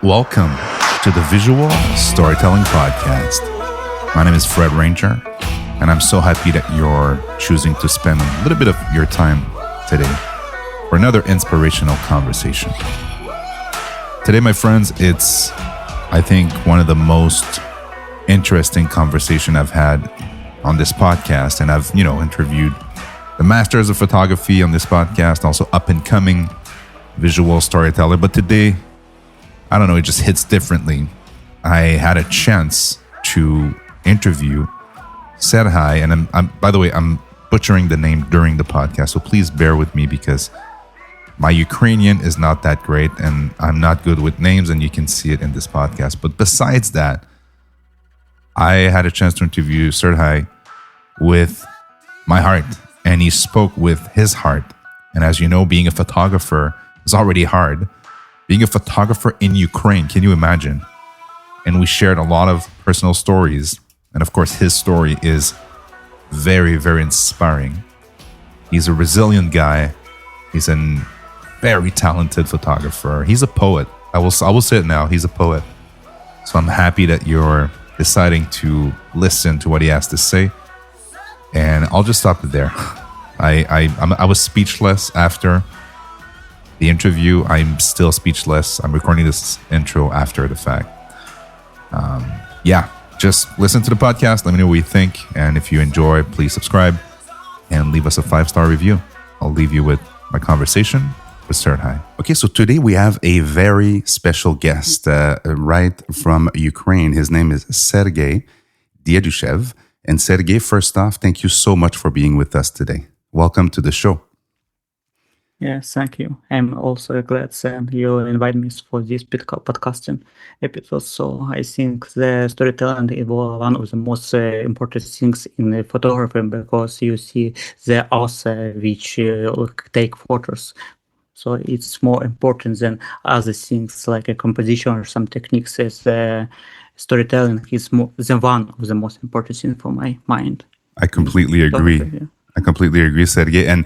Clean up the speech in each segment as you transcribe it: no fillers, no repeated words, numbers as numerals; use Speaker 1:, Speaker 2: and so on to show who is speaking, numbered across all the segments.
Speaker 1: Welcome to the Visual Storytelling Podcast. My name is Fred Ranger, and I'm so happy that you're choosing to spend a little bit of your time today for another inspirational conversation. Today, my friends, it's, I think, one of the most interesting conversation I've had on this podcast. And I've, interviewed the masters of photography on this podcast, also up-and-coming visual storyteller. But today, I don't know, it just hits differently. I had a chance to interview Serhii, and I'm by the way, I'm butchering the name during the podcast, so please bear with me because my Ukrainian is not that great, and I'm not good with names, and you can see it in this podcast. But besides that, I had a chance to interview Serhii with my heart, and he spoke with his heart. And as you know, being a photographer is already hard. Being a photographer in Ukraine, can you imagine? And we shared a lot of personal stories. And of course, his story is very, very inspiring. He's a resilient guy. He's a very talented photographer. He's a poet. I will say it now. He's a poet. So I'm happy that you're deciding to listen to what he has to say. And I'll just stop it there. I was speechless after the interview. I'm still speechless. I'm recording this intro after the fact. Just listen to the podcast. Let me know what you think. And if you enjoy, please subscribe and leave us a 5-star review. I'll leave you with my conversation with Serhii. Okay, so today we have a very special guest right from Ukraine. His name is Serhii Diedushev. And Serhii, first off, thank you so much for being with us today. Welcome to the show.
Speaker 2: Yes, thank you. I'm also glad, Sam, you invited me for this podcasting episode. So I think the storytelling is one of the most important things in photography because you see the author which take photos. So it's more important than other things like a composition or some techniques. As storytelling is the one of the most important things for my mind.
Speaker 1: I completely agree.
Speaker 2: Yeah.
Speaker 1: I completely agree, Serhii. And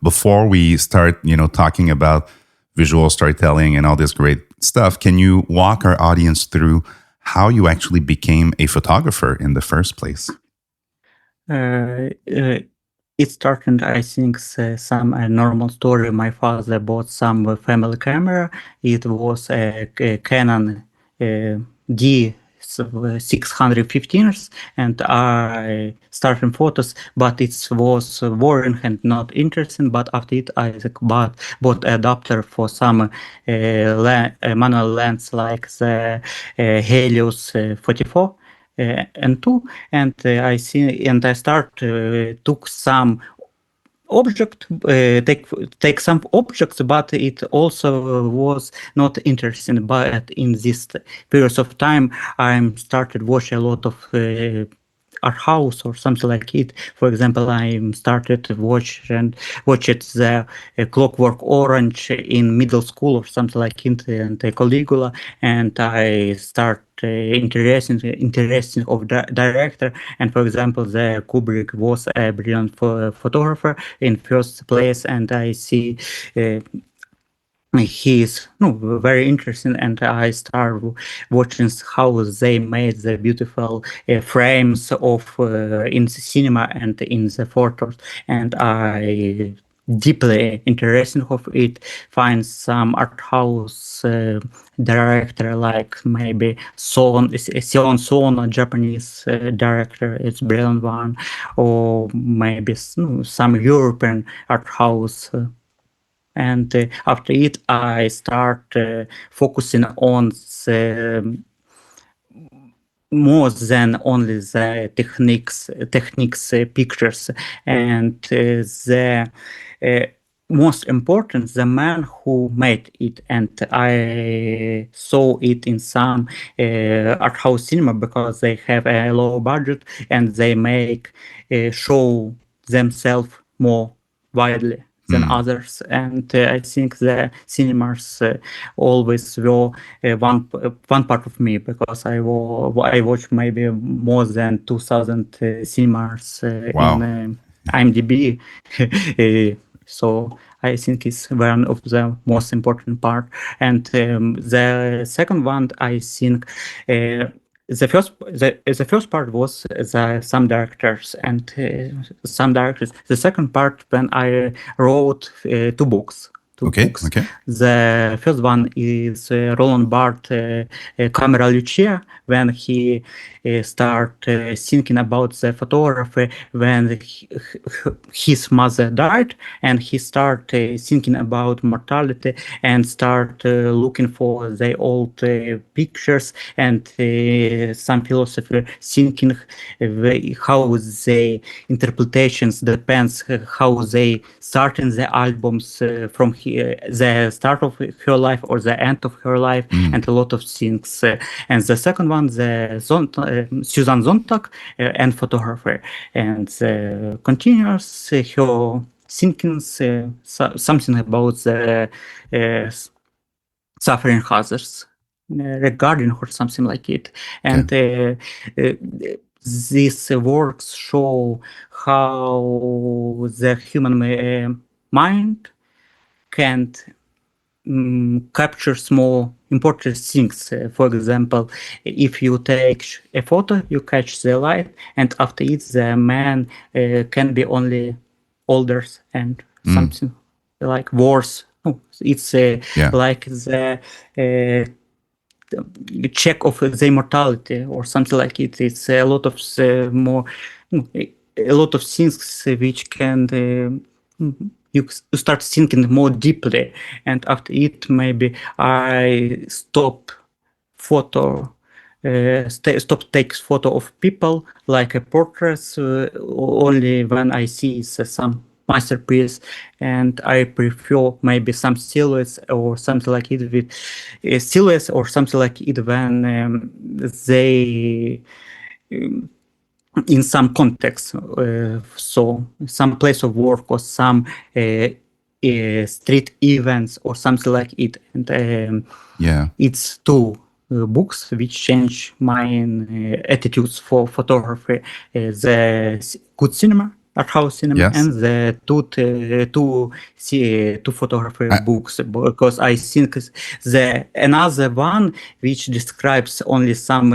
Speaker 1: before we start, talking about visual storytelling and all this great stuff, can you walk our audience through how you actually became a photographer in the first place?
Speaker 2: It started, I think, some normal story. My father bought some family camera. It was a Canon D 615s, and I started photos, but it was boring and not interesting. But after it, I bought adapter for some manual lens like the Helios 44 and 2, and I see, and I took some object, take some objects, but it also was not interesting. But in this period of time, I started watching a lot of arthouse or something like it. For example, I started to watch the Clockwork Orange in middle school or something like it, and Caligula, and I start interesting of the director. And for example, the Kubrick was a brilliant photographer in first place, and I see he is very interesting, and I start watching how they made the beautiful frames of in the cinema and in the photos, and I deeply interested of it. Find some art house director like maybe Sion Sono, Japanese director, it's brilliant one, or maybe some European art house. And after it, I start focusing on the more than only the techniques, pictures, and the most important, the man who made it. And I saw it in some art house cinema because they have a low budget and they make show themselves more widely than others, and I think the cinemas always were one part of me because I watched maybe more than 2,000 cinemas
Speaker 1: Wow.
Speaker 2: in IMDb. So I think it's one of the most important part. And the second one, I think, the first part was some directors and some directors. The second part, when I wrote two books.
Speaker 1: Okay. Okay.
Speaker 2: The first one is Roland Barthes' Camera Lucia, when he start thinking about the photography when his mother died, and he start thinking about mortality and start looking for the old pictures and some philosopher thinking how the interpretations depends how they start in the albums from the start of her life or the end of her life, and a lot of things. And the second one, the Susan Sontag, and photographer, and continues her thinkings something about the suffering others regarding or something like it. And these works show how the human mind can capture small important things. For example, if you take a photo, you catch the light, and after it, the man can be only older and something like worse. No, it's like the check of the immortality or something like it. It's a lot of more, a lot of things which can you start thinking more deeply, and after it maybe I stop photo. Stop takes photo of people like a portraits only when I see some masterpiece, and I prefer maybe some silhouettes or something like it with silhouettes or something like it when they in some context, so some place of work or some street events or something like it, and it's two books which change my attitudes for photography: the good cinema, arthouse cinema, and the two photography books, because I think the another one which describes only some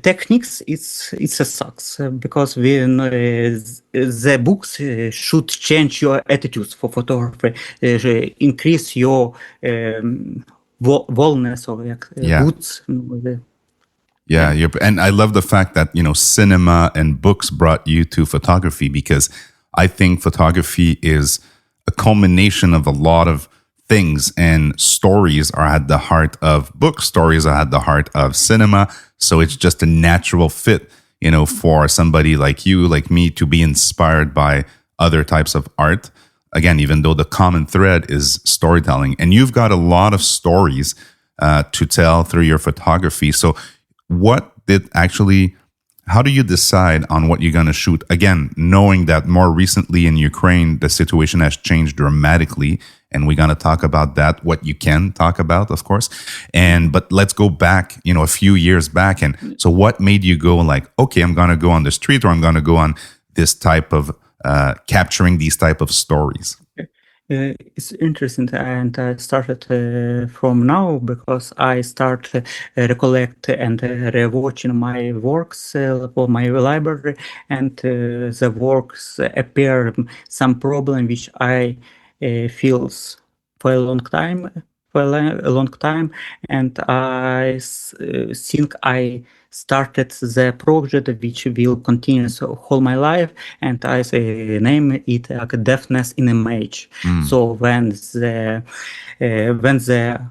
Speaker 2: techniques, it's a sucks, because we the books should change your attitudes for photography, increase your wellness or goods.
Speaker 1: And I love the fact that cinema and books brought you to photography, because I think photography is a culmination of a lot of things, and stories are at the heart of books, stories are at the heart of cinema. So it's just a natural fit, for somebody like you, like me, to be inspired by other types of art. Again, even though the common thread is storytelling, and you've got a lot of stories to tell through your photography. So how do you decide on what you're going to shoot? Again, knowing that more recently in Ukraine, the situation has changed dramatically, and we're going to talk about that, what you can talk about, of course. But let's go back, a few years back. And so what made you go like, okay, I'm going to go on the street, or I'm going to go on this type of capturing these type of stories?
Speaker 2: It's interesting, and I started from now, because I start recollect and rewatching my works for my library, and the works appear some problem which I feels for a long time, and I think I started the project which will continue whole my life, and I name it like deafness in image. So when the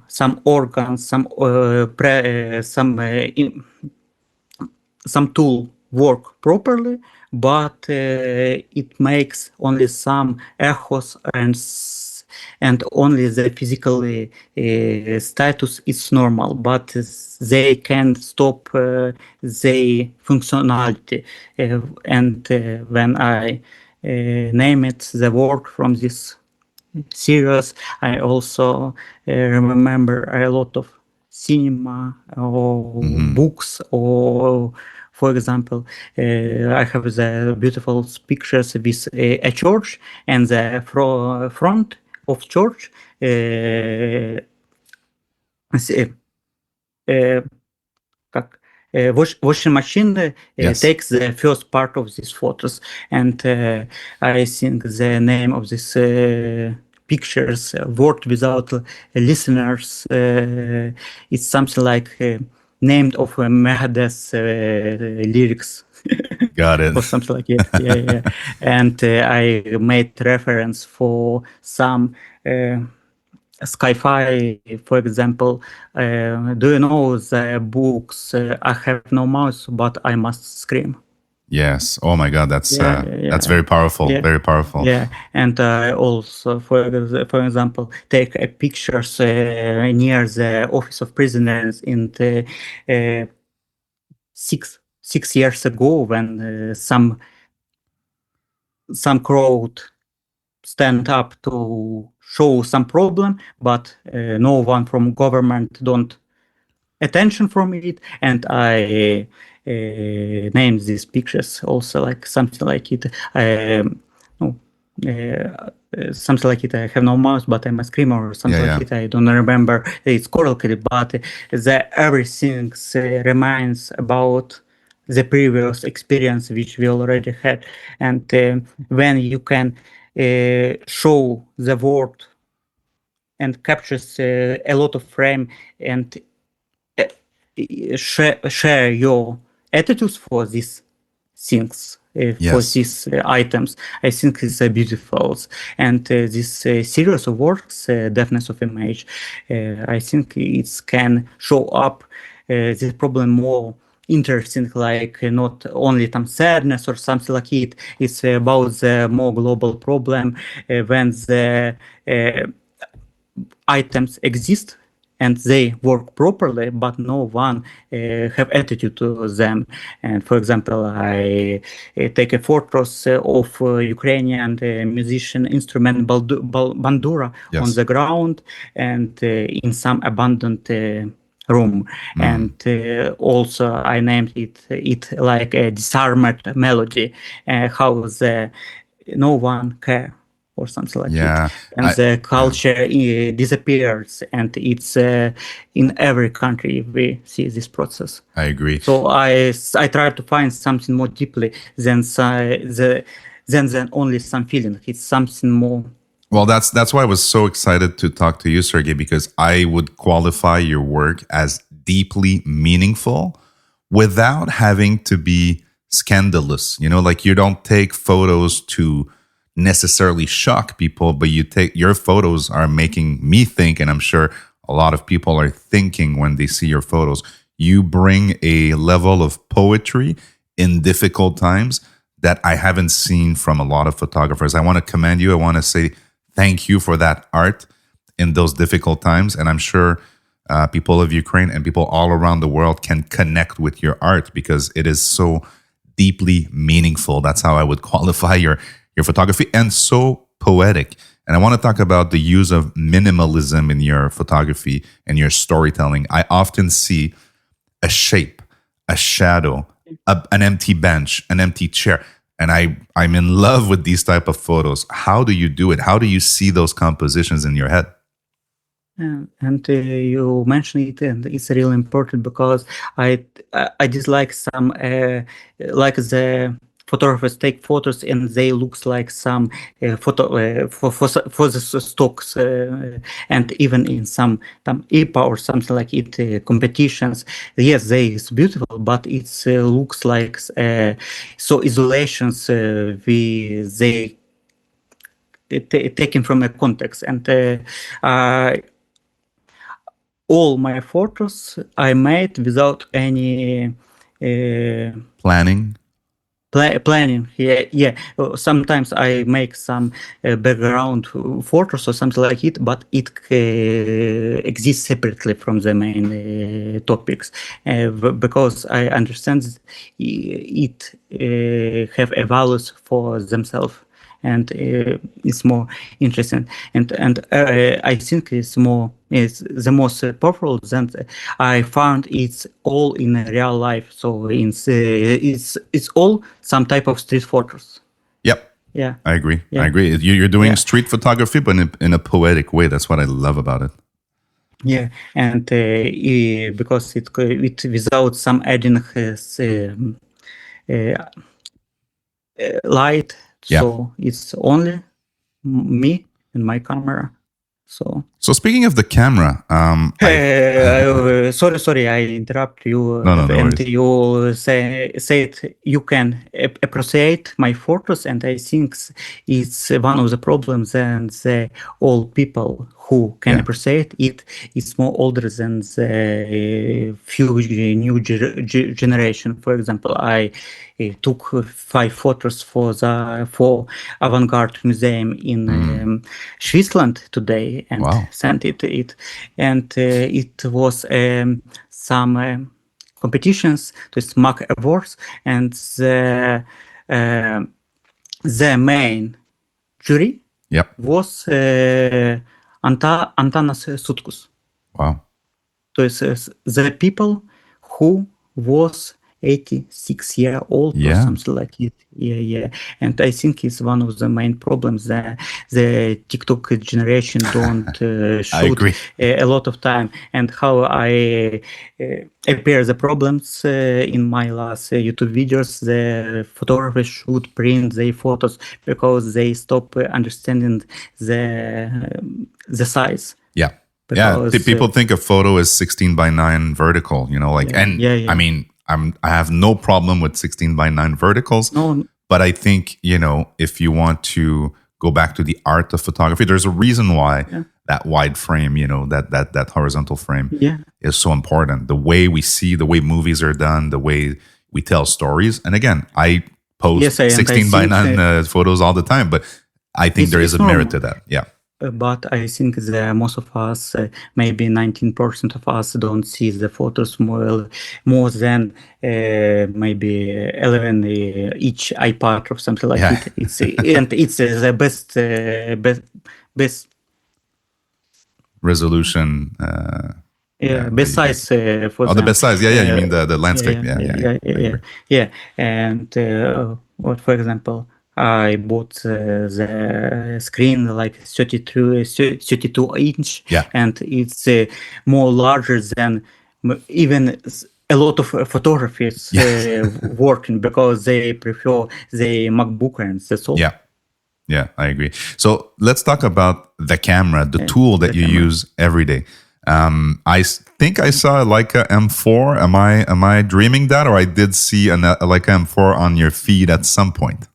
Speaker 2: some organs, some tool work properly, but it makes only some echoes, and only the physical status is normal, but they can stop the functionality. And when I name it the work from this series, I also remember a lot of cinema or books or For example, I have the beautiful pictures with a church, and the front of church как, washing machine
Speaker 1: Yes.
Speaker 2: takes the first part of these photos, and I think the name of this pictures, word without listeners, it's something like named of Megadeth lyrics.
Speaker 1: Got it.
Speaker 2: Or something like it. Yeah, yeah. And I made reference for some sci-fi, for example. Do you know the books? I have no mouse, but I must scream.
Speaker 1: Yes. Oh my God,
Speaker 2: Yeah,
Speaker 1: that's
Speaker 2: yeah,
Speaker 1: very powerful.
Speaker 2: yeah,
Speaker 1: Very powerful.
Speaker 2: yeah. And I also, for example, take pictures near the office of prisoners in the six years ago when some crowd stand up to show some problem, but no one from government don't attention from it, and I named these pictures also like something like it. No, something like it. I have no mouse, but I'm a screamer or
Speaker 1: Yeah,
Speaker 2: something like
Speaker 1: yeah.
Speaker 2: it. I don't remember. It's correctly, but the everything reminds about the previous experience which we already had, and when you can show the word and captures a lot of frame and uh, share your attitudes for these things, for
Speaker 1: Yes.
Speaker 2: these items. I think it's beautiful. And this series of works, deafness of image, I think it can show up this problem more interesting, like not only some sadness or something like it. It's about the more global problem when the items exist and they work properly, but no one have attitude to them. And for example, I take a photos of Ukrainian musician instrument bandura on
Speaker 1: Yes.
Speaker 2: the ground and in some abandoned room.
Speaker 1: Mm.
Speaker 2: And also I named it like a disarmed melody, how the no one care or something like it,
Speaker 1: Yeah.
Speaker 2: and
Speaker 1: I
Speaker 2: the
Speaker 1: yeah,
Speaker 2: culture disappears, and it's in every country we see this process.
Speaker 1: I agree.
Speaker 2: So I try to find something more deeply than only some feeling. It's something more.
Speaker 1: Well, that's why I was so excited to talk to you, Sergey, because I would qualify your work as deeply meaningful without having to be scandalous. You know, like you don't take photos to necessarily shock people, but you take your photos are making me think, and I'm sure a lot of people are thinking when they see your photos. You bring a level of poetry in difficult times that I haven't seen from a lot of photographers. I want to commend you. I want to say thank you for that art in those difficult times. And I'm sure people of Ukraine and people all around the world can connect with your art because it is so deeply meaningful. That's how I would qualify your photography, and so poetic. And I want to talk about the use of minimalism in your photography and your storytelling. I often see a shape, a shadow, an empty bench, an empty chair. And I'm in love with these type of photos. How do you do it? How do you see those compositions in your head?
Speaker 2: And you mentioned it, and it's really important because I dislike some like the photographers take photos and they looks like some photo for the stocks, and even in some IPA or something like it competitions. Yes, they is beautiful, but it looks like so isolations they taken from a context, and all my photos I made without any
Speaker 1: Planning?
Speaker 2: planning. Yeah, yeah. Sometimes I make some background photos or something like it, but it exists separately from the main topics because I understand it have a values for themselves. and it's more interesting. And I think it's the most powerful. Then I found it's all in real life. So it's all some type of street photos.
Speaker 1: Yep.
Speaker 2: Yeah,
Speaker 1: I agree.
Speaker 2: Yeah.
Speaker 1: I agree. You're doing
Speaker 2: Yeah.
Speaker 1: street photography, but in a poetic way. That's what I love about it.
Speaker 2: Yeah, and because it without some adding light,
Speaker 1: Yeah.
Speaker 2: so it's only me and my camera. So
Speaker 1: speaking of the camera,
Speaker 2: sorry, I interrupt you.
Speaker 1: No, no
Speaker 2: and
Speaker 1: worries.
Speaker 2: you said you can appreciate my photos, and I think it's one of the problems. And the old people who can appreciate it is more older than the few new generation. For example, I took 5 photos for avant-garde museum in Switzerland today and sent it. And it was some competitions, to SMAC Awards, and the main jury was Antanas Sutkus.
Speaker 1: Wow.
Speaker 2: So the people who was 86 years old or something like it. Yeah. And I think it's one of the main problems that the TikTok generation don't shoot a lot of time. And how I appear the problems in my last YouTube videos, the photographers should print their photos because they stop understanding the size.
Speaker 1: Yeah.
Speaker 2: Because,
Speaker 1: people think a photo is 16:9 vertical, I mean, I have no problem with 16:9 verticals, but I think, if you want to go back to the art of photography, there's a reason why that wide frame, that horizontal frame is so important. The way we see, the way movies are done, the way we tell stories. And again, I post 16:9 photos all the time, but I think there is a merit to that. Yeah.
Speaker 2: But I think that most of us, maybe 19% of us, don't see the photos more than maybe 11 each iPad or something like it. It's and it's the best
Speaker 1: resolution.
Speaker 2: Best size for
Speaker 1: the best size. Yeah. You mean the landscape?
Speaker 2: Yeah. And what, for example, I bought the screen like 32 inch, and it's more larger than even a lot of photographers working because they prefer the MacBook, and that's all.
Speaker 1: Yeah, I agree. So let's talk about the camera, the tool that you use every day. I think I saw a Leica M4. Am I dreaming that, or I did see a Leica M4 on your feed at some point?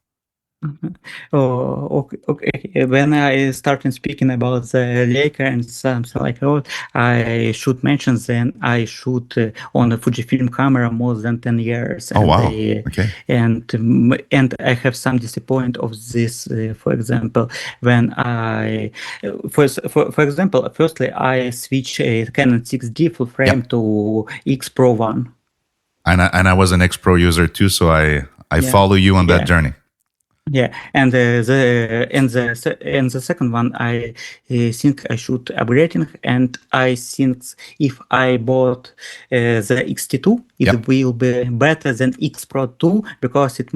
Speaker 2: Oh, okay. When I started speaking about the Leica and something like that, I should mention then I shoot on a Fujifilm camera more than 10 years.
Speaker 1: Oh, wow. Okay.
Speaker 2: And I have some disappointment of this. For example, when for example, firstly I switch a Canon 6D full frame to X Pro 1.
Speaker 1: And I was an X Pro user too, so I follow you on that journey.
Speaker 2: Yeah, and the second one, I think I should upgrading, and I think if I bought the X-T2, it will be better than X Pro 2 because it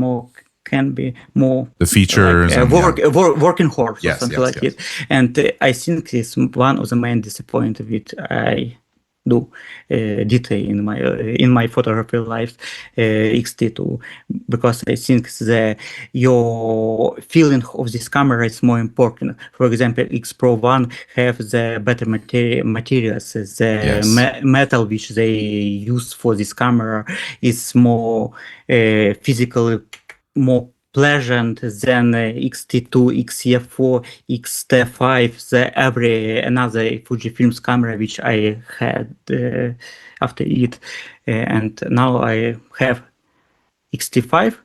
Speaker 2: can be more
Speaker 1: the features
Speaker 2: like working horse or something like it. And I think it's one of the main disappointments which I do detail in my photography life, X-T2, because I think your feeling of this camera is more important. For example, X Pro 1 have the better materials. The metal which they use for this camera is more physically more pleasant than X-T2, XF4, X-T5, every another Fujifilm's camera which I had after it. And now I have X-T5,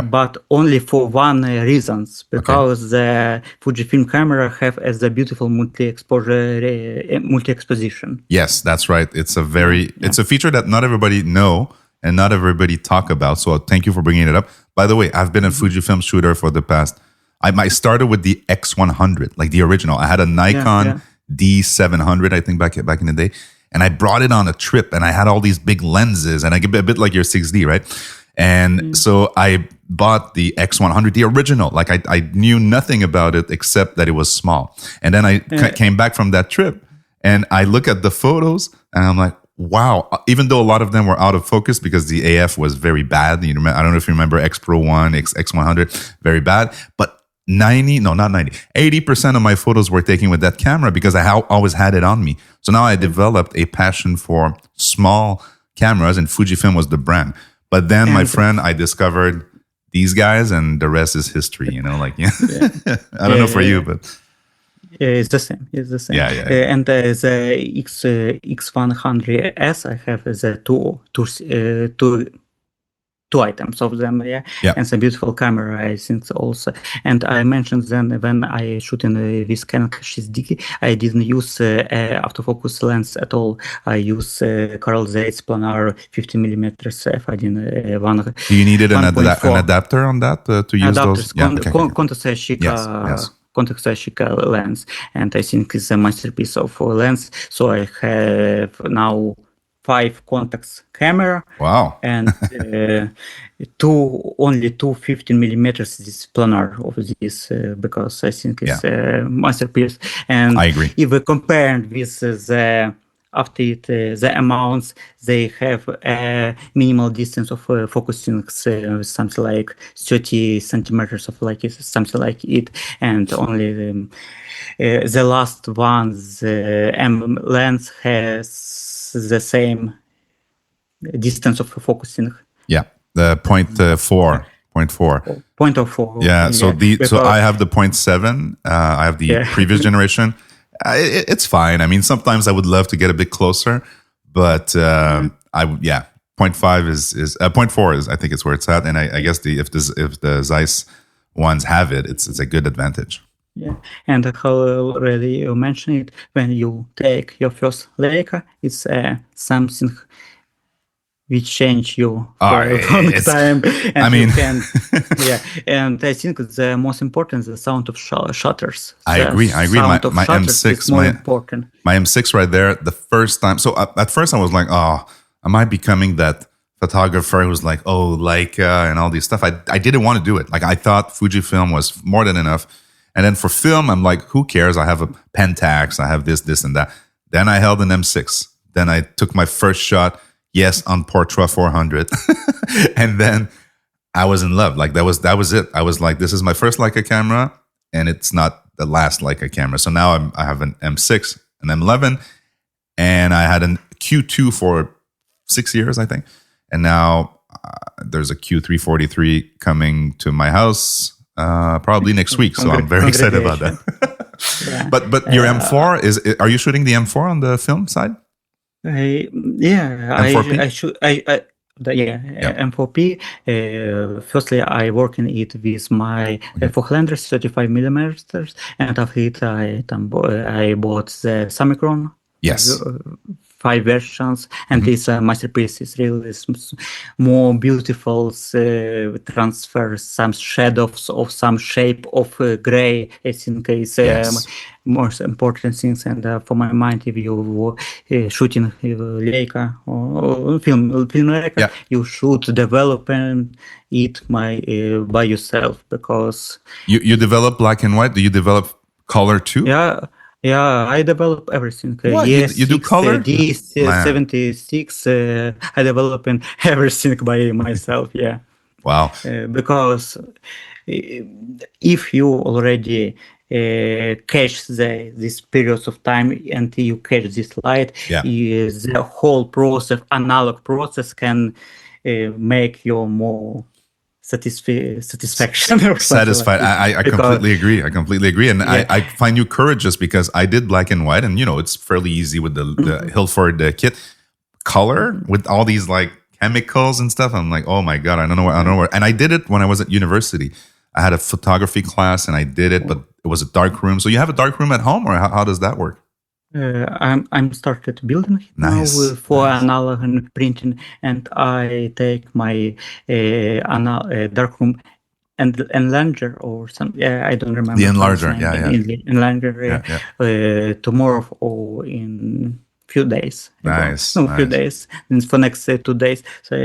Speaker 2: but only for one reasons, because the Fujifilm camera have as a beautiful multi-exposition.
Speaker 1: Yes, that's right. It's it's a feature that not everybody know and not everybody talk about. So thank you for bringing it up. By the way, I've been a Fujifilm shooter for the past, I started with the X100, like the original. I had a Nikon D700, I think back in the day, and I brought it on a trip, and I had all these big lenses, and I get a bit like your 6D, right? And so I bought the X100, the original. Like I knew nothing about it except that it was small. And then I came back from that trip, and I look at the photos, and I'm like, wow. Even though a lot of them were out of focus because the AF was very bad. I don't know if you remember X Pro 1, X100, very bad. But 80% of my photos were taken with that camera because I always had it on me. So now I developed a passion for small cameras, and Fujifilm was the brand. But then, my friend, I discovered these guys, and the rest is history. I don't know for you, but
Speaker 2: it's the same. It's the same. And the X100S, I have the two items of them, and some beautiful camera, I think also. And I mentioned then when I shoot in with Canon 6D, I didn't use autofocus lens at all. I use Carl Zeiss planar 50mm f1.
Speaker 1: Do you needed an adapter on that to use those?
Speaker 2: Contact Leica lens, and I think it's a masterpiece of lens. So I have now 5 contacts camera.
Speaker 1: Wow.
Speaker 2: And only two 15mm this planar of this because I think it's a masterpiece. And
Speaker 1: I agree.
Speaker 2: If we compare with the amounts, they have a minimal distance of focusing, something like 30 centimeters of something like it, and only the last one, the M lens has the same distance of focusing.
Speaker 1: Yeah, the 0.4.
Speaker 2: 0.04.
Speaker 1: Yeah, so I have the 0.7. I have the previous generation. It's fine. I mean, sometimes I would love to get a bit closer, but 0.5 is 0.4 is I think it's where it's at, and I guess if the Zeiss ones have it, it's a good advantage.
Speaker 2: Yeah, and how already you mentioned it, when you take your first Leica, it's something which change you for a long time. And and I think the most important is the sound of shutters.
Speaker 1: I agree. My M6
Speaker 2: is more important.
Speaker 1: My M6 right there, the first time. So at first I was like, oh, am I becoming that photographer who's like, oh, Leica and all these stuff? I didn't want to do it. Like I thought Fujifilm was more than enough. And then for film, I'm like, who cares? I have a Pentax. I have this, and that. Then I held an M6. Then I took my first shot. Yes, on Portra 400. And then I was in love. Like that was it. I was like, this is my first Leica camera, and it's not the last Leica camera. So now I have an M6, an M11, and I had an Q2 for 6 years, I think. And now there's a Q343 coming to my house probably next week. So I'm very excited about that. But your M4 are you shooting the M4 on the film side?
Speaker 2: M4P. Firstly, I work in it with my 400 35mm, and after it, I bought the Samicron.
Speaker 1: Yes.
Speaker 2: 5 versions, and this masterpiece is really more beautiful, transfers some shadows of some shape of gray. I think is most important things. And for my mind, if you shooting Leica or film Leica, you should develop it by yourself, because
Speaker 1: you develop black and white. Do you develop color too?
Speaker 2: Yeah, I develop everything.
Speaker 1: What? You do color?
Speaker 2: D76, I develop everything by myself,
Speaker 1: Wow.
Speaker 2: Because if you already catch these periods of time and you catch this light, the whole process, analog process, can make you more satisfaction or
Speaker 1: satisfied. Like I completely agree. And I find you courageous, because I did black and white, and it's fairly easy with the Hilford kit. Color with all these like chemicals and stuff, I'm like, oh my god, I don't know where. And I did it when I was at university. I had a photography class and I did it, but it was a dark room. So you have a dark room at home, or how does that work?
Speaker 2: I'm started building it now for analog and printing, and I take my darkroom enlarger or some. Yeah, I don't remember
Speaker 1: The
Speaker 2: how it's
Speaker 1: enlarger,
Speaker 2: named
Speaker 1: yeah.
Speaker 2: in English. Enlarger tomorrow or in few days ago.
Speaker 1: Nice,
Speaker 2: No, few
Speaker 1: nice.
Speaker 2: days. And for next 2 days. So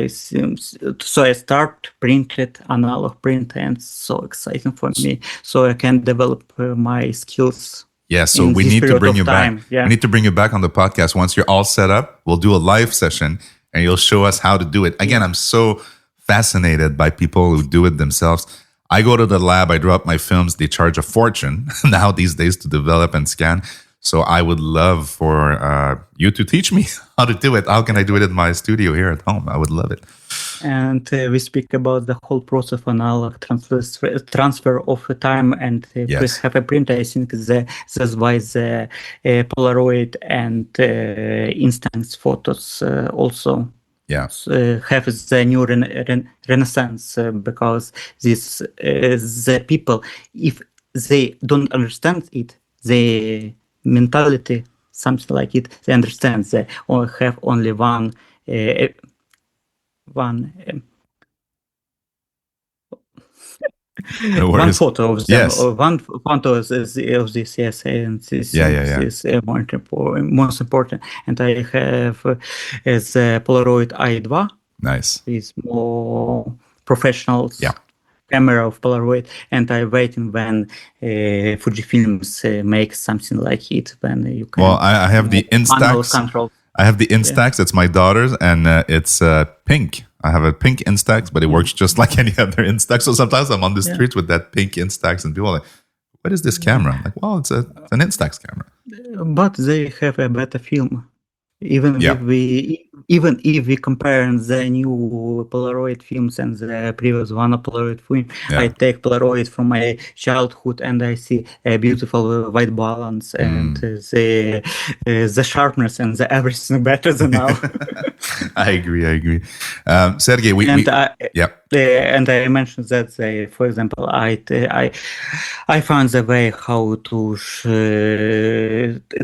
Speaker 2: I start printed analog print, and it's so exciting for me. So I can develop my skills.
Speaker 1: Yeah, so
Speaker 2: in
Speaker 1: we
Speaker 2: this
Speaker 1: need to
Speaker 2: period
Speaker 1: bring
Speaker 2: of
Speaker 1: you back.
Speaker 2: time. Yeah.
Speaker 1: We need to bring you back on the podcast once you're all set up. We'll do a live session and you'll show us how to do it. Again, I'm so fascinated by people who do it themselves. I go to the lab, I draw up my films. They charge a fortune now these days to develop and scan. So I would love for you to teach me how to do it. How can I do it in my studio here at home? I would love it.
Speaker 2: And we speak about the whole process of analog transfer of time, and
Speaker 1: Yes.
Speaker 2: have a print. I think that's why the Polaroid and instance photos also have the new renaissance, because this the people, if they don't understand it, the mentality, something like it, they understand they have only one
Speaker 1: No
Speaker 2: one
Speaker 1: worries.
Speaker 2: photo of them,
Speaker 1: Yes.
Speaker 2: or one photo of this, yes, and this is most important. And I have as a Polaroid i2.
Speaker 1: Nice.
Speaker 2: Is more professional
Speaker 1: Yeah.
Speaker 2: camera of Polaroid, and I'm waiting when Fujifilms make something like it, when you can.
Speaker 1: Well, I have the Instax.
Speaker 2: Control.
Speaker 1: I have the Instax. It's my daughter's, and it's pink. I have a pink Instax, but it works just like any other Instax. So sometimes I'm on the streets with that pink Instax, and people are like, "What is this camera?" I'm like, well, it's an Instax camera.
Speaker 2: But they have a better film. Even if we compare the new Polaroid films and the previous one Polaroid film, I take Polaroid from my childhood and I see a beautiful white balance and the sharpness and the everything better than now.
Speaker 1: I agree. Sergei,
Speaker 2: and I mentioned that, for example, I found the way how to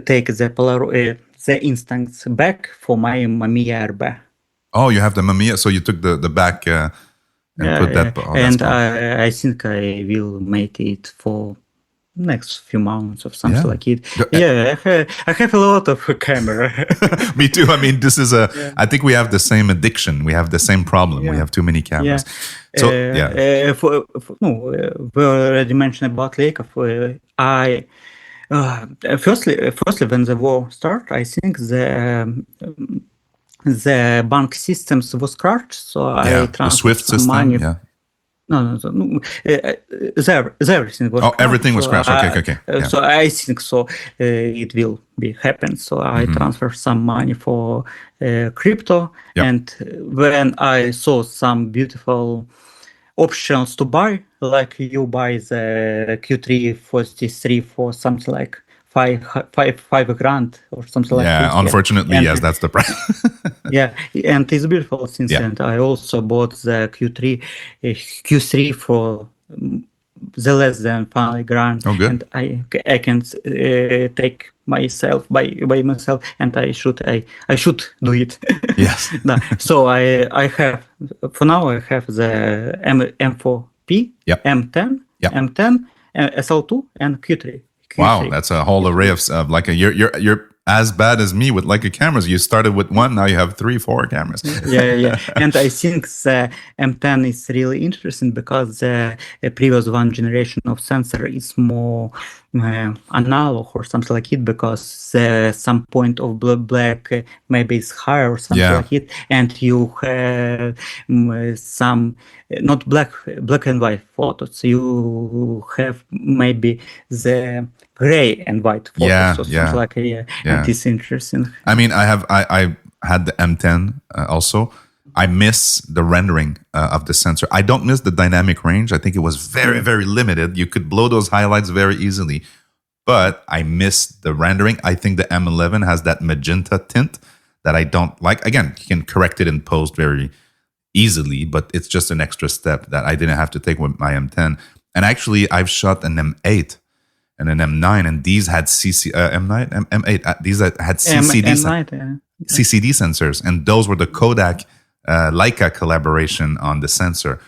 Speaker 2: take the Polaroid. The instance back for my Mamiya RB.
Speaker 1: Oh, you have the Mamiya, so you took the back and put that. Oh,
Speaker 2: and I think I will make it for next few months or something like it. I have a lot of camera.
Speaker 1: Me too. I mean, this is I think we have the same addiction. We have the same problem. We have too many cameras. So
Speaker 2: we already mentioned about Leica. Firstly, when the war started, I think the bank systems was crashed, so I transferred
Speaker 1: the SWIFT
Speaker 2: some
Speaker 1: system.
Speaker 2: money.
Speaker 1: No.
Speaker 2: Everything was.
Speaker 1: Everything was crashed. Okay.
Speaker 2: So I think so. It will be happen. So I transferred some money for crypto, and when I saw some beautiful options to buy, like you buy the Q3 43 for something like $5,000 or something like that.
Speaker 1: Yeah, unfortunately, yes, that's the price.
Speaker 2: And it's beautiful since then. I also bought the Q3 for the less than $5,000.
Speaker 1: Oh, good.
Speaker 2: And I can take myself by myself, and I should do it.
Speaker 1: Yes.
Speaker 2: So I have for now I have the M4P, M10, M10, SL2, and Q3.
Speaker 1: Wow, that's a whole array of like you're as bad as me with Leica cameras. You started with one, now you have 3-4 cameras.
Speaker 2: And I think the M10 is really interesting because the previous one generation of sensor is more analog or something like it, because some point of black maybe is higher or something like it, and you have some not black and white photos. You have maybe the gray and white photos or something like it. And it's interesting.
Speaker 1: I mean, I had the M10 also. I miss the rendering of the sensor. I don't miss the dynamic range. I think it was very, very limited. You could blow those highlights very easily, but I miss the rendering. I think the M11 has that magenta tint that I don't like. Again, you can correct it in post very easily, but it's just an extra step that I didn't have to take with my M10. And actually, I've shot an M8 and an M9, and these had M8. These had CCD sensors, and those were the Kodak Leica collaboration on the sensor.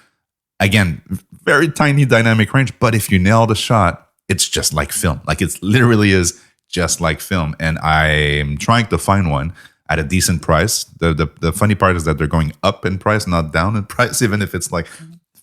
Speaker 1: Again, very tiny dynamic range. But if you nail the shot, it's just like film. Like it literally is just like film. And I'm trying to find one at a decent price. The funny part is that they're going up in price, not down in price, even if it's like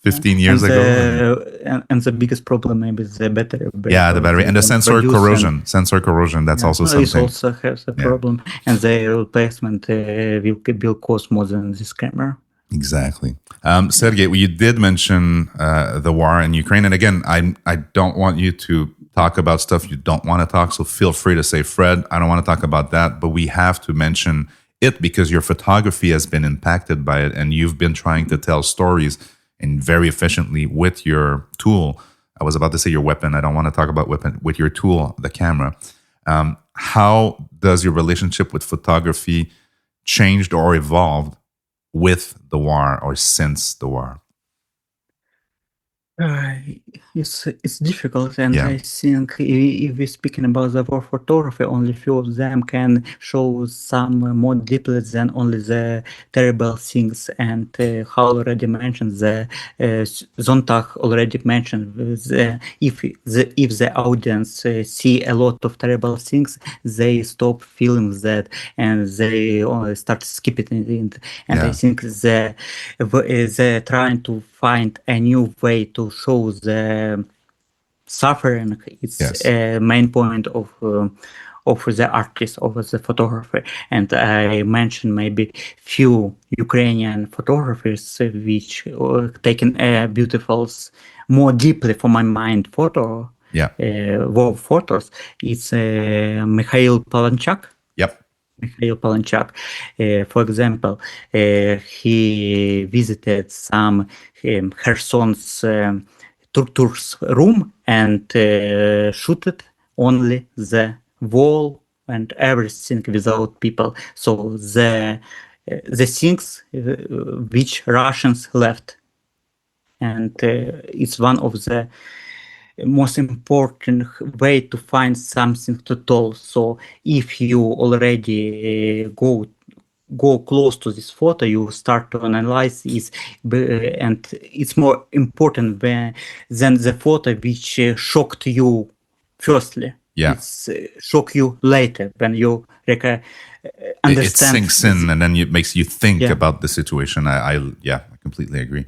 Speaker 1: 15 years ago.
Speaker 2: And the biggest problem maybe is the battery.
Speaker 1: Yeah, the battery and the sensor corrosion. Sensor corrosion, that's also something.
Speaker 2: It also has a problem. And the replacement will cost more than this camera.
Speaker 1: Exactly. Serhii, you did mention the war in Ukraine. And again, I don't want you to talk about stuff you don't want to talk. So feel free to say, Fred, I don't want to talk about that. But we have to mention it because your photography has been impacted by it. And you've been trying to tell stories and very efficiently with your tool. I was about to say your weapon. I don't want to talk about weapon. With your tool, the camera. How does your relationship with photography changed or evolved with the war or since the war?
Speaker 2: It's difficult, and I think if we're speaking about the war photography, only few of them can show some more deeply than only the terrible things. And how already mentioned, the Zontag already mentioned, if the audience see a lot of terrible things, they stop feeling that and they start skipping it. And I think they're trying to find a new way to show the suffering. It's a main point of the artist, of the photographer. And I mentioned maybe few Ukrainian photographers which taken a beautiful, more deeply for my mind war photos. It's Mikhail Palanchak. Mikhail Palanchak, for example, he visited some Kherson's torture's room and shooted only the wall and everything without people. So the things which Russians left, and it's one of the most important way to find something to tell. So if you already go close to this photo, you start to analyze it, and it's more important than the photo which shocked you firstly. It's shock you later when you understand.
Speaker 1: It sinks in, and then it makes you think about the situation. I completely agree.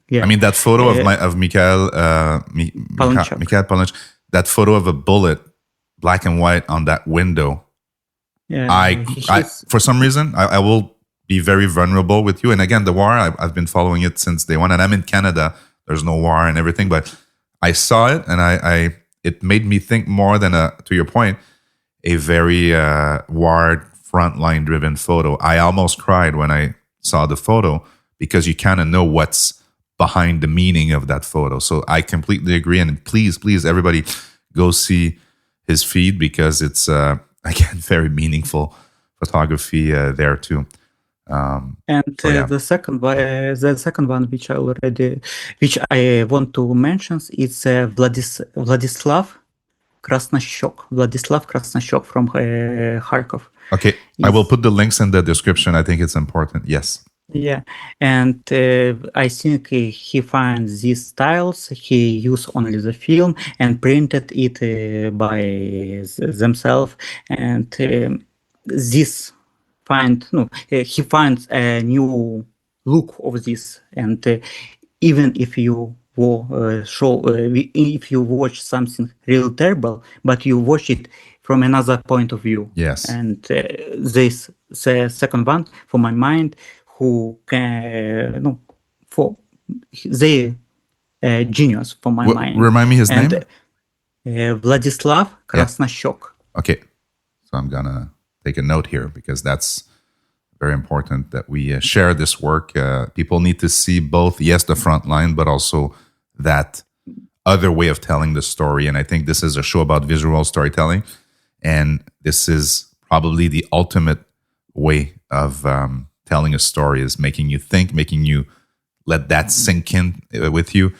Speaker 1: I mean, that photo of Mikhail Palanchak, that photo of a bullet, black and white on that window. I for some reason, I will be very vulnerable with you. And again, the war, I've been following it since day one. And I'm in Canada. There's no war and everything. But I saw it, and it made me think more than, to your point, a very war frontline driven photo. I almost cried when I saw the photo because you kind of know what's behind the meaning of that photo. So I completely agree. And please, everybody go see his feed because it's, again, very meaningful photography there too.
Speaker 2: The second one, which I want to mention, is Vladislav Krasnoshok from Kharkov.
Speaker 1: Okay, I will put the links in the description. I think it's important. Yes.
Speaker 2: Yeah, and I think he finds these styles. He used only the film and printed it by themselves. And he finds a new look of this. And even if you if you watch something real terrible, but you watch it from another point of view.
Speaker 1: Yes.
Speaker 2: And this the second one for my mind. Who can for they genius for my mind.
Speaker 1: Remind me his name.
Speaker 2: Vladislav Krasnoshok.
Speaker 1: Okay, so I'm gonna take a note here because that's very important that we share this work. People need to see both, the front line, but also that other way of telling the story. And I think this is a show about visual storytelling, and this is probably the ultimate way of telling a story, is making you think, making you let that sink in with you,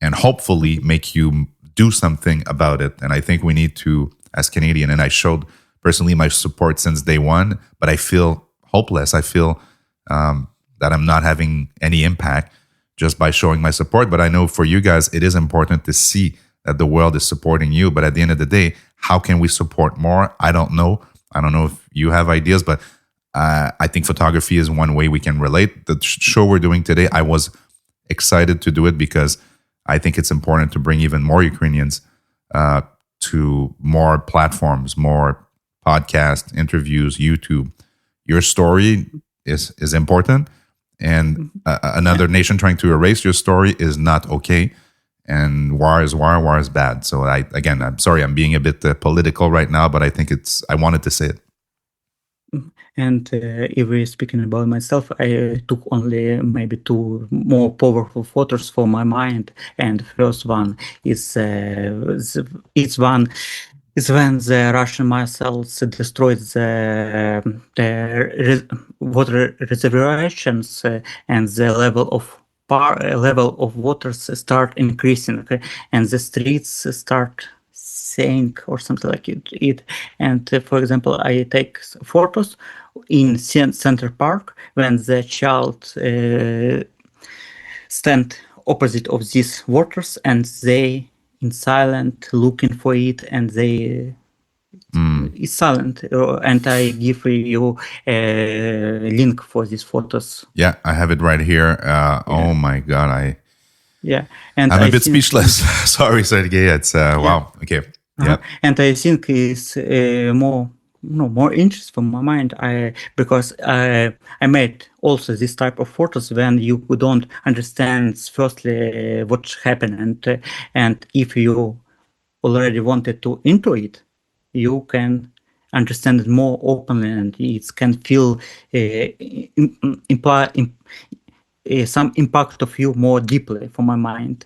Speaker 1: and hopefully make you do something about it. And I think we need to, as Canadian, and I showed personally my support since day one, but I feel hopeless. I feel that I'm not having any impact just by showing my support. But I know for you guys, it is important to see that the world is supporting you. But at the end of the day, how can we support more? I don't know. I don't know if you have ideas, but I think photography is one way we can relate. The show we're doing today, I was excited to do it because I think it's important to bring even more Ukrainians to more platforms, more podcasts, interviews, YouTube. Your story is important, and another nation trying to erase your story is not okay. And war is war, war is bad. So I'm sorry, I'm being a bit political right now, but I think I wanted to say it.
Speaker 2: And if we're speaking about myself, I took only maybe two more powerful photos for my mind. And the first one is when the Russian missiles destroyed the water reservoirs, and the level of waters start increasing, okay? And the streets start sink or something like it. And for example, I take photos in Center Park when the child stand opposite of these waters, and they in silent looking for it, and they is silent. And I give you a link for these photos.
Speaker 1: Yeah, I have it right here. Oh my God,
Speaker 2: and
Speaker 1: I'm a bit speechless. Sorry, Sergey. It's wow. Okay. Yeah.
Speaker 2: And I think it's more interest from my mind. Because I made also this type of photos when you don't understand firstly what's happened, and if you already wanted to into it, you can understand it more openly, and it can feel some impact of you more deeply for my mind.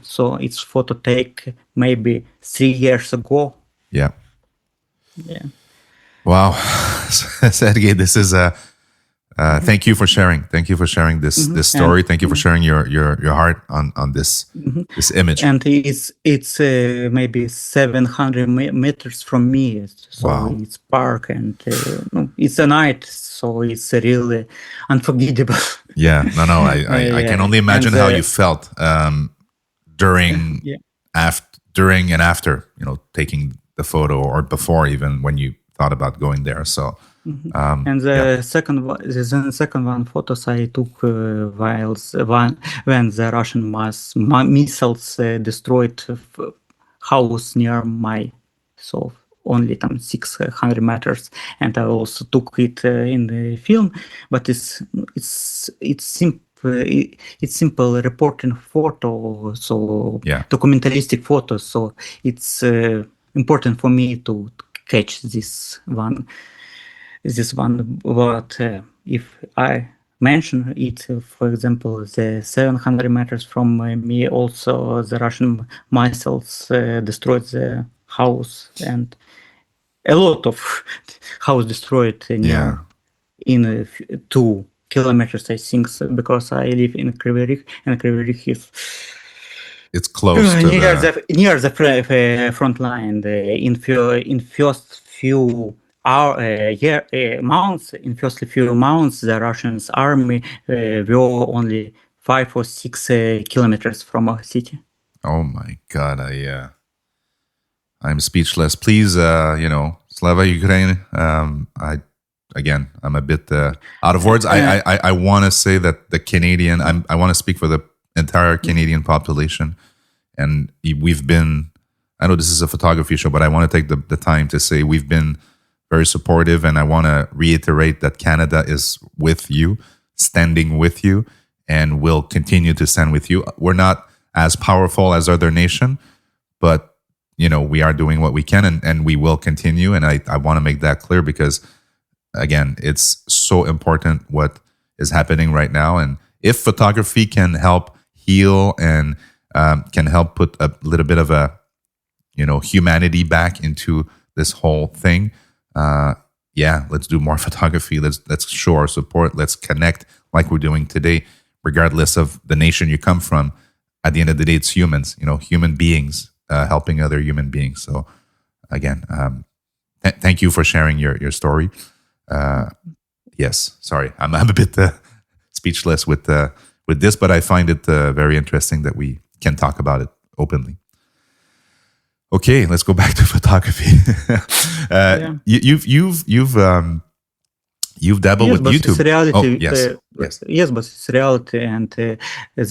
Speaker 2: So it's photo take maybe 3 years ago.
Speaker 1: Yeah.
Speaker 2: Yeah.
Speaker 1: Wow. Sergey, this is thank you for sharing. Thank you for sharing this story. Thank you for sharing your heart on this this image.
Speaker 2: And it's maybe 700 meters from me. So
Speaker 1: wow.
Speaker 2: It's park, and it's a night, so it's really unforgettable.
Speaker 1: Yeah. No. I can only imagine how you felt during and after, taking the photo, or before even when you thought about going there. So.
Speaker 2: And the second one photos I took when the Russian missiles destroyed house near my, so only 600 meters, and I also took it in the film. But it's simple reporting photo, so documentalistic photos. So it's important for me to catch this one. But if I mention it, for example, the 700 meters from me, also the Russian missiles destroyed the house, and a lot of house destroyed near in 2 kilometers, I think, because I live in Kryvyi Rih, and Kryvyi Rih is
Speaker 1: it's close to
Speaker 2: near the front line. In first few months, the Russian army were only 5 or 6 kilometers from our city.
Speaker 1: Oh my God, I'm speechless. Please, Slava Ukraine. I'm a bit out of words. I want to say that the Canadian. I want to speak for the entire Canadian population, and we've been. I know this is a photography show, but I want to take the time to say we've been very supportive, and I want to reiterate that Canada is with you, standing with you, and will continue to stand with you. We're not as powerful as other nation, but we are doing what we can, and we will continue. And I want to make that clear because, again, it's so important what is happening right now. And if photography can help heal and can help put a little bit of a humanity back into this whole thing, let's do more photography. Let's show our support. Let's connect like we're doing today, regardless of the nation you come from. At the end of the day, it's humans, human beings helping other human beings. So again, thank you for sharing your story. Yes, sorry, I'm a bit speechless with with this, but I find it very interesting that we can talk about it openly. Okay, let's go back to photography. You've dabbled with
Speaker 2: but
Speaker 1: YouTube.
Speaker 2: It's reality.
Speaker 1: Oh, yes.
Speaker 2: Yes, but it's reality, and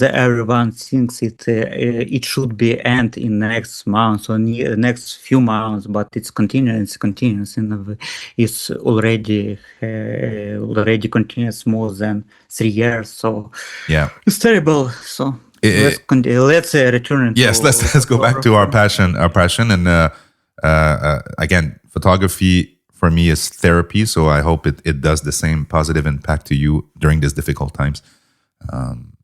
Speaker 2: everyone thinks it should be end in next month or next few months, but it's continuous, and it's already continuous more than 3 years. So
Speaker 1: yeah,
Speaker 2: it's terrible. So let's return.
Speaker 1: Yes, let's go back to our passion, and again, photography for me is therapy. So I hope it does the same positive impact to you during these difficult times.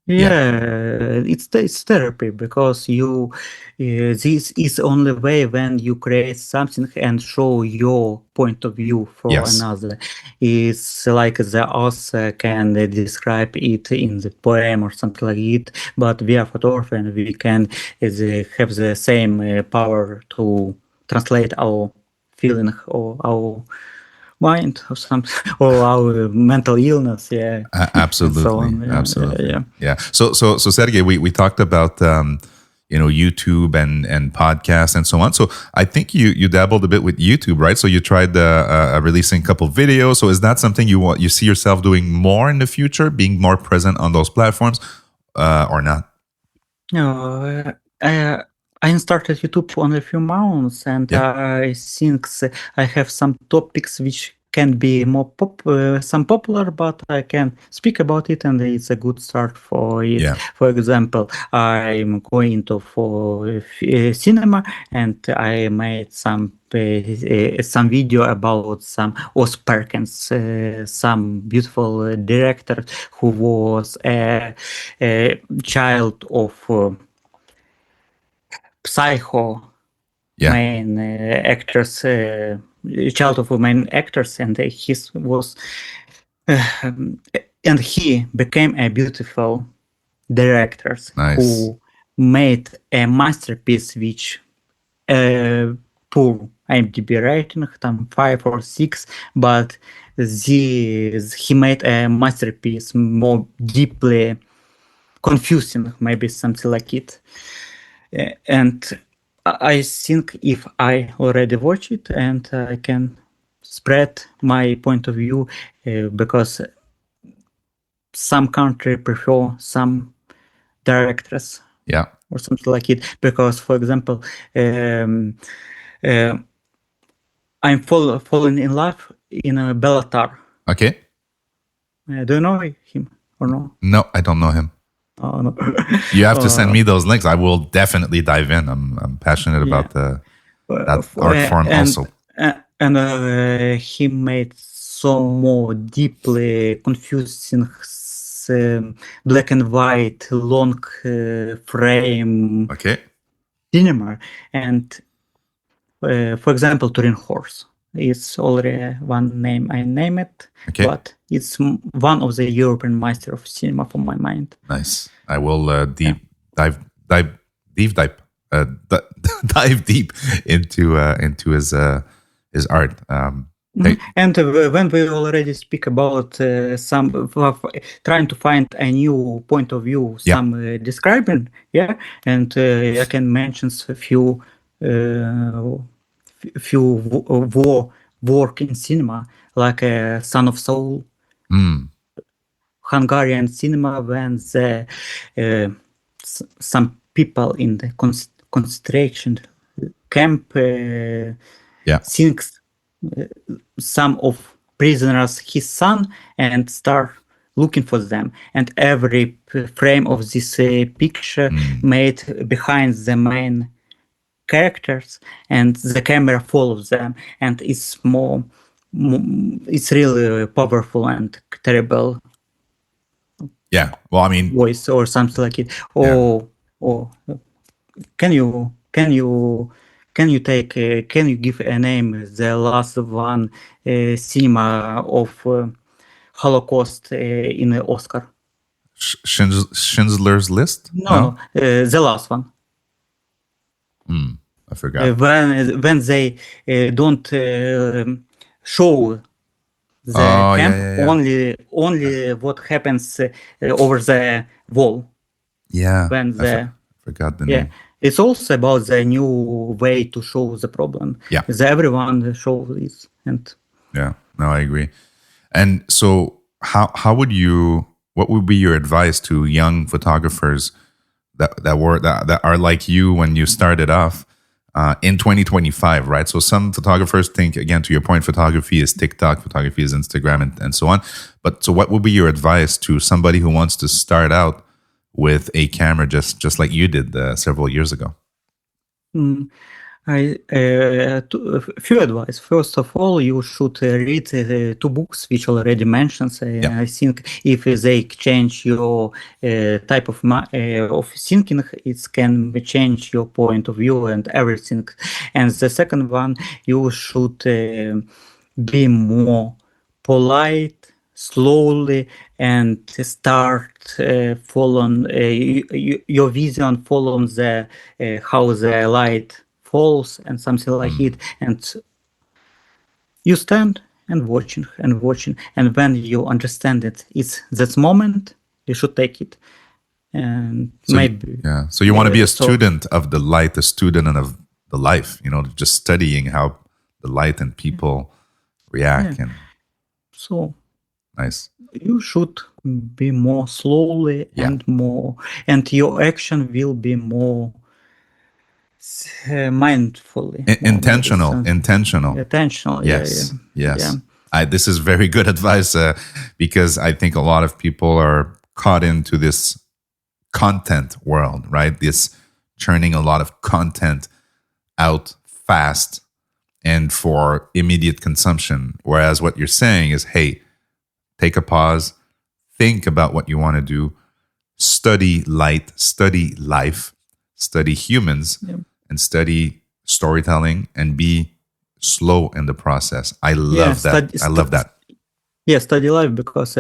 Speaker 2: It's therapy because this is only way when you create something and show your point of view for another. It's like the author can describe it in the poem or something like it, but we are photographers and we can have the same power to translate our feeling or our mind or something, or our mental illness.
Speaker 1: Absolutely. Absolutely. So Serhii, we talked about YouTube and podcasts and so on. So I think you dabbled a bit with YouTube, right? So you tried releasing a couple videos. So is that something you see yourself doing more in the future, being more present on those platforms, or not?
Speaker 2: No, I started YouTube only a few months, and I think I have some topics which can be more popular, but I can speak about it, and it's a good start for it. For example, I'm going for cinema, and I made some video about some Os Perkins, some beautiful director who was a child of Psycho main actors, child of main actors, and and he became a beautiful director who made a masterpiece which poor IMDb rating, 5 or 6, but he made a masterpiece more deeply confusing, maybe something like it. And I think if I already watch it, and I can spread my point of view, because some country prefer some directors, or something like it. Because, for example, I'm falling in love in a Bellatar.
Speaker 1: Okay.
Speaker 2: Do you know him or no?
Speaker 1: No, I don't know him.
Speaker 2: Oh, no.
Speaker 1: You have to send me those links. I will definitely dive in. I'm passionate about that art form also.
Speaker 2: And he made so more deeply confusing black and white long frame cinema. And for example, Turin Horse. It's already one name I name it, but it's one of the European master of cinema for my mind.
Speaker 1: Nice. I will dive deep into his art.
Speaker 2: And when we already speak about some trying to find a new point of view, some describing, and I can mention a few work in cinema, like Son of Soul, Hungarian cinema, when some people in the concentration camp thinks some of prisoners his son and start looking for them, and every frame of this picture made behind the main characters, and the camera follows them, and it's it's really powerful and terrible.
Speaker 1: Well, I mean,
Speaker 2: voice or something like it. Or can you give a name, the last one cinema of Holocaust in the Oscar?
Speaker 1: Schindler's List?
Speaker 2: No, the last one.
Speaker 1: I forgot.
Speaker 2: When they don't show the
Speaker 1: Oh, yeah,
Speaker 2: camp,
Speaker 1: yeah, yeah.
Speaker 2: only what happens over the wall
Speaker 1: Yeah,
Speaker 2: when the
Speaker 1: forgot the
Speaker 2: yeah.
Speaker 1: name.
Speaker 2: It's also about the new way to show the problem.
Speaker 1: Yeah,
Speaker 2: Everyone show this, and
Speaker 1: yeah. No, I agree. And so, how would you? What would be your advice to young photographers that are like you when you started off in 2025, right? So some photographers think, again, to your point, photography is TikTok, photography is Instagram, and so on. But so, what would be your advice to somebody who wants to start out with a camera, just like you did several years ago?
Speaker 2: mm, a few advice. First of all, you should read two books which already mentioned.
Speaker 1: Yeah.
Speaker 2: I think if they change your type of thinking, it can change your point of view and everything. And the second one, you should be more polite, slowly, and start following your vision, follow the how the light falls and something like it, and you stand and watching, and when you understand it's that moment, you should take it, and
Speaker 1: So
Speaker 2: maybe
Speaker 1: yeah. So you want to be a
Speaker 2: so
Speaker 1: student of the light, a student of the life. Just studying how the light and people react.
Speaker 2: yeah.
Speaker 1: And
Speaker 2: So
Speaker 1: nice.
Speaker 2: you should be more slowly
Speaker 1: Yeah.
Speaker 2: and your action will be more mindfully, maybe
Speaker 1: Intentional.
Speaker 2: intentional.
Speaker 1: Yes.
Speaker 2: Yeah.
Speaker 1: Yes. This is very good advice because I think a lot of people are caught into this content world, right? This churning a lot of content out fast and for immediate consumption. Whereas what you're saying is, hey, take a pause, think about what you want to do, study light, study life, study humans, and study storytelling, and be slow in the process. I love that. I love that.
Speaker 2: Yeah, study life, because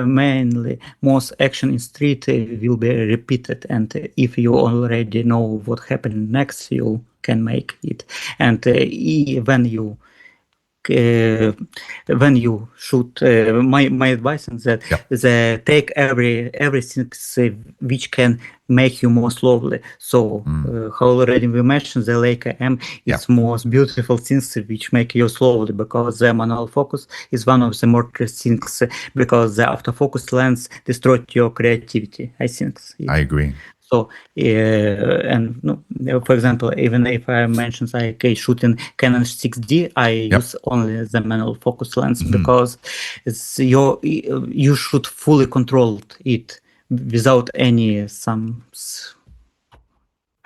Speaker 2: mainly most action in street will be repeated, and if you already know what happened next, you can make it. And when you shoot, my advice is that take everything which can make you more slowly. So how already we mentioned, the Leica M is most beautiful things which make you slowly, because the manual focus is one of the more things, because the autofocus lens destroyed your creativity, I think.
Speaker 1: I agree.
Speaker 2: So, and for example, even if I mention like shooting Canon 6D, I use only the manual focus lens, because you should fully control it without any some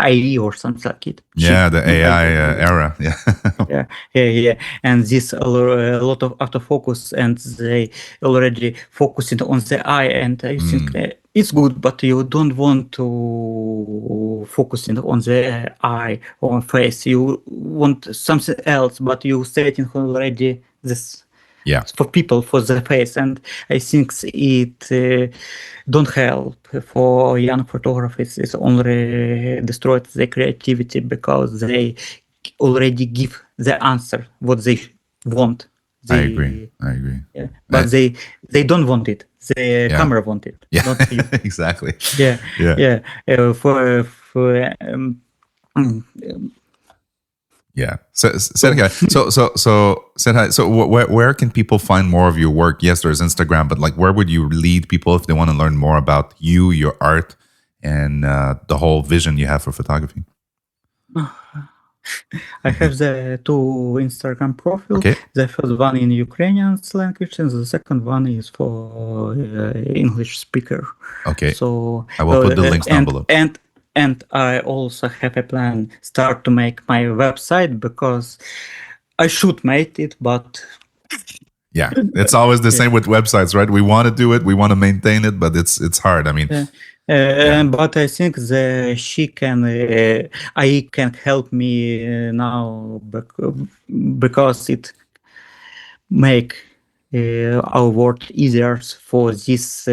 Speaker 2: IE or something like it.
Speaker 1: Yeah, the AI era. Yeah.
Speaker 2: Yeah. And this a lot of autofocus, and they already focusing on the eye, and I think it's good, but you don't want to focus on the eye or face. You want something else, but you setting already this.
Speaker 1: Yeah.
Speaker 2: For people, for the face, and I think it don't help for young photographers. It's only destroyed their creativity, because they already give the answer what they want.
Speaker 1: I agree.
Speaker 2: Yeah, but they don't want it. The camera want it.
Speaker 1: Yeah,
Speaker 2: not you.
Speaker 1: Exactly.
Speaker 2: Yeah.
Speaker 1: Yeah. So Serhii, so where can people find more of your work? Yes, there's Instagram, but like, where would you lead people if they want to learn more about you, your art, and the whole vision you have for photography?
Speaker 2: I have the two Instagram profiles.
Speaker 1: Okay.
Speaker 2: The first one in Ukrainian language, and the second one is for English speaker.
Speaker 1: Okay.
Speaker 2: So
Speaker 1: I will put the links down below.
Speaker 2: And I also have a plan start to make my website, because I should make it, but
Speaker 1: yeah, it's always the same with websites, right? We want to do it, we want to maintain it, but it's hard. I mean,
Speaker 2: but I think I can help me now, because it make our work easier for this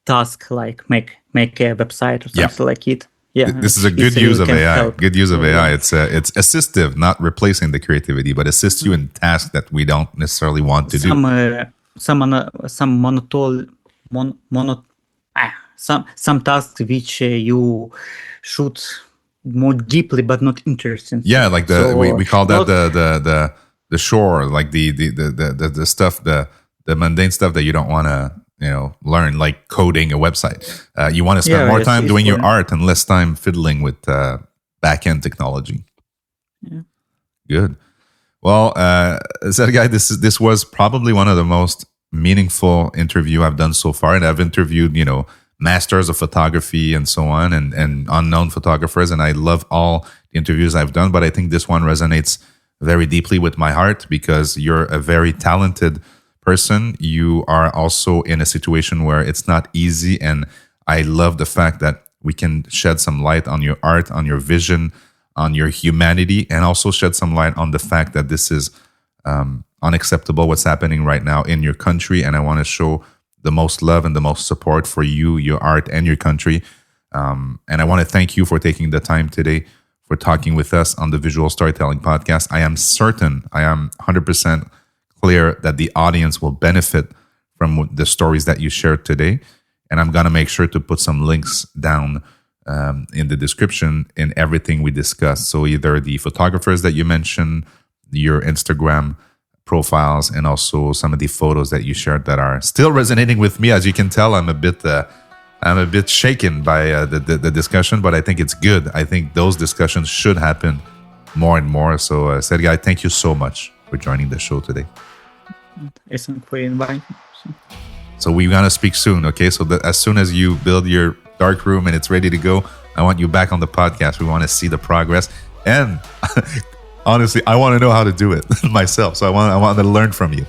Speaker 2: task, like make a website or something like it. Yeah,
Speaker 1: this is a good use of AI. Good use of AI. It's assistive, not replacing the creativity, but assists you in tasks that we don't necessarily want to do.
Speaker 2: some tasks which you should more deeply but not interesting.
Speaker 1: Yeah, like we call that the chore, like the stuff, the mundane stuff that you don't want to learn, like coding a website. You want to spend more time doing your art and less time fiddling with back-end technology.
Speaker 2: Yeah.
Speaker 1: Good. Well, Serhii, this was probably one of the most meaningful interview I've done so far, and I've interviewed masters of photography and so on, and unknown photographers, and I love all the interviews I've done, but I think this one resonates very deeply with my heart because you're a very talented person. You are also in a situation where it's not easy, and I love the fact that we can shed some light on your art, on your vision, on your humanity, and also shed some light on the fact that this is unacceptable what's happening right now in your country, and I want to show the most love and the most support for you, your art, and your country. And I want to thank you for taking the time today for talking with us on the Visual Storytelling Podcast. I am certain, I am 100% clear that the audience will benefit from the stories that you shared today. And I'm going to make sure to put some links down in the description in everything we discussed. So either the photographers that you mentioned, your Instagram profiles, and also some of the photos that you shared that are still resonating with me. As you can tell, I'm a bit shaken by the discussion, but I think it's good. I think those discussions should happen more and more. So, Serhii, thank you so much for joining the show today.
Speaker 2: Thanks for inviting.
Speaker 1: So we're gonna speak soon, okay? So as soon as you build your dark room and it's ready to go, I want you back on the podcast. We want to see the progress, and honestly, I want to know how to do it myself. So I want to learn from you.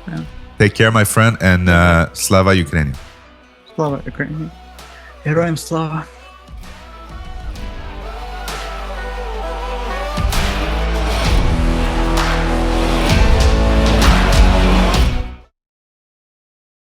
Speaker 2: Yeah.
Speaker 1: Take care, my friend, and Slava Ukraini.
Speaker 2: Slava Ukraini. Героям слава.